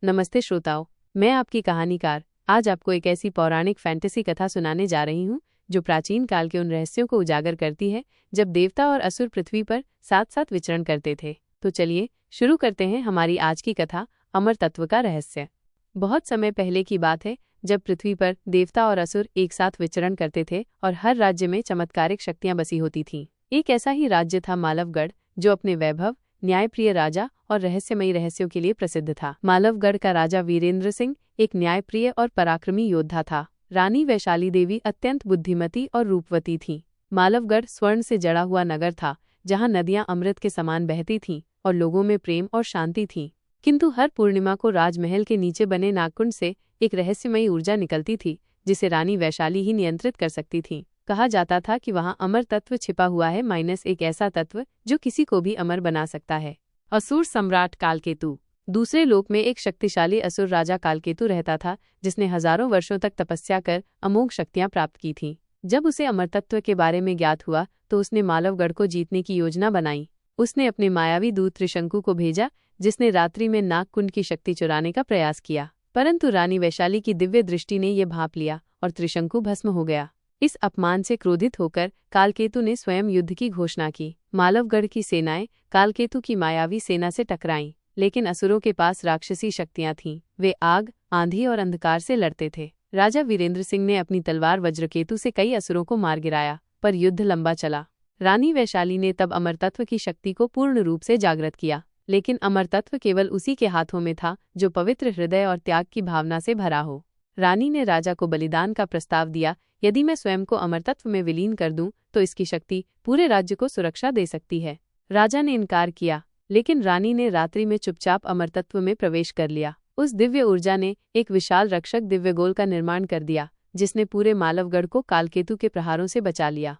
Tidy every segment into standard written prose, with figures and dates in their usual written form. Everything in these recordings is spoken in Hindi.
नमस्ते श्रोताओं, मैं आपकी कहानीकार आज आपको एक ऐसी पौराणिक फैंटेसी कथा सुनाने जा रही हूँ जो प्राचीन काल के उन रहस्यों को उजागर करती है जब देवता और असुर पृथ्वी पर साथ साथ विचरण करते थे। तो चलिए शुरू करते हैं हमारी आज की कथा, अमर तत्व का रहस्य। बहुत समय पहले की बात है जब पृथ्वी पर देवता और असुर एक साथ विचरण करते थे और हर राज्य में चमत्कारिक शक्तियां बसी होती थीं। एक ऐसा ही राज्य था मालवगढ़, जो अपने वैभव, न्यायप्रिय राजा और रहस्यमयी रहस्यों के लिए प्रसिद्ध था। मालवगढ़ का राजा वीरेंद्र सिंह एक न्यायप्रिय और पराक्रमी योद्धा था। रानी वैशाली देवी अत्यंत बुद्धिमती और रूपवती थीं। मालवगढ़ स्वर्ण से जड़ा हुआ नगर था, जहां नदियां अमृत के समान बहती थीं और लोगों में प्रेम और शांति थी। किंतु हर पूर्णिमा को राजमहल के नीचे बने नागकुंड से एक रहस्यमयी ऊर्जा निकलती थी, जिसे रानी वैशाली ही नियंत्रित कर सकती थी। कहा जाता था कि वहां अमर तत्व छिपा हुआ है, एक ऐसा तत्व जो किसी को भी अमर बना सकता है। असुर सम्राट कालकेतु। दूसरे लोक में एक शक्तिशाली असुर राजा कालकेतु रहता था, जिसने हजारों वर्षों तक तपस्या कर अमोघ शक्तियां प्राप्त की थीं। जब उसे अमर तत्व के बारे में ज्ञात हुआ तो उसने मालवगढ़ को जीतने की योजना बनाई। उसने अपने मायावी दूत त्रिशंकु को भेजा, जिसने रात्रि में नागकुंड की शक्ति चुराने का प्रयास किया, परंतु रानी वैशाली की दिव्य दृष्टि ने यह भांप लिया और त्रिशंकु भस्म हो गया। इस अपमान से क्रोधित होकर कालकेतु ने स्वयं युद्ध की घोषणा की। मालवगढ़ की सेनाएं कालकेतु की मायावी सेना से टकराईं, लेकिन असुरों के पास राक्षसी शक्तियां थीं। वे आग, आंधी और अंधकार से लड़ते थे। राजा वीरेंद्र सिंह ने अपनी तलवार वज्रकेतु से कई असुरों को मार गिराया, पर युद्ध लंबा चला। रानी वैशाली ने तब अमर तत्व की शक्ति को पूर्ण रूप से जागृत किया, लेकिन अमर तत्व केवल उसी के हाथों में था जो पवित्र हृदय और त्याग की भावना से भरा हो। रानी ने राजा को बलिदान का प्रस्ताव दिया, यदि मैं स्वयं को अमर तत्व में विलीन कर दूं तो इसकी शक्ति पूरे राज्य को सुरक्षा दे सकती है। राजा ने इनकार किया, लेकिन रानी ने रात्रि में चुपचाप अमर तत्व में प्रवेश कर लिया। उस दिव्य ऊर्जा ने एक विशाल रक्षक दिव्यगोल का निर्माण कर दिया, जिसने पूरे मालवगढ़ को कालकेतु के प्रहारों से बचा लिया।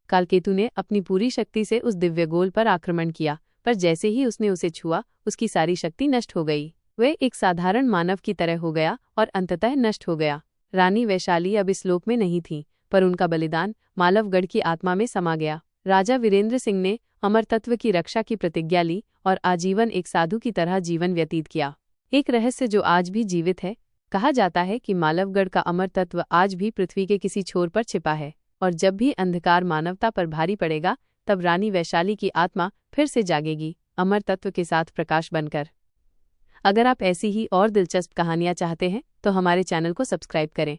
कालकेतु ने अपनी पूरी शक्ति से उस दिव्यगोल पर आक्रमण किया, पर जैसे ही उसने उसे छुआ, उसकी सारी शक्ति नष्ट हो गई। वह एक साधारण मानव की तरह हो गया और अंततः नष्ट हो गया। रानी वैशाली अब इस लोक में नहीं थी, पर उनका बलिदान मालवगढ़ की आत्मा में समा गया। राजा वीरेंद्र सिंह ने अमर तत्व की रक्षा की प्रतिज्ञा ली और आजीवन एक साधु की तरह जीवन व्यतीत किया। एक रहस्य जो आज भी जीवित है। कहा जाता है कि मालवगढ़ का अमर तत्व आज भी पृथ्वी के किसी छोर पर छिपा है, और जब भी अंधकार मानवता पर भारी पड़ेगा, तब रानी वैशाली की आत्मा फिर से जागेगी, अमर तत्व के साथ प्रकाश बनकर। अगर आप ऐसी ही और दिलचस्प कहानियां चाहते हैं तो हमारे चैनल को सब्सक्राइब करें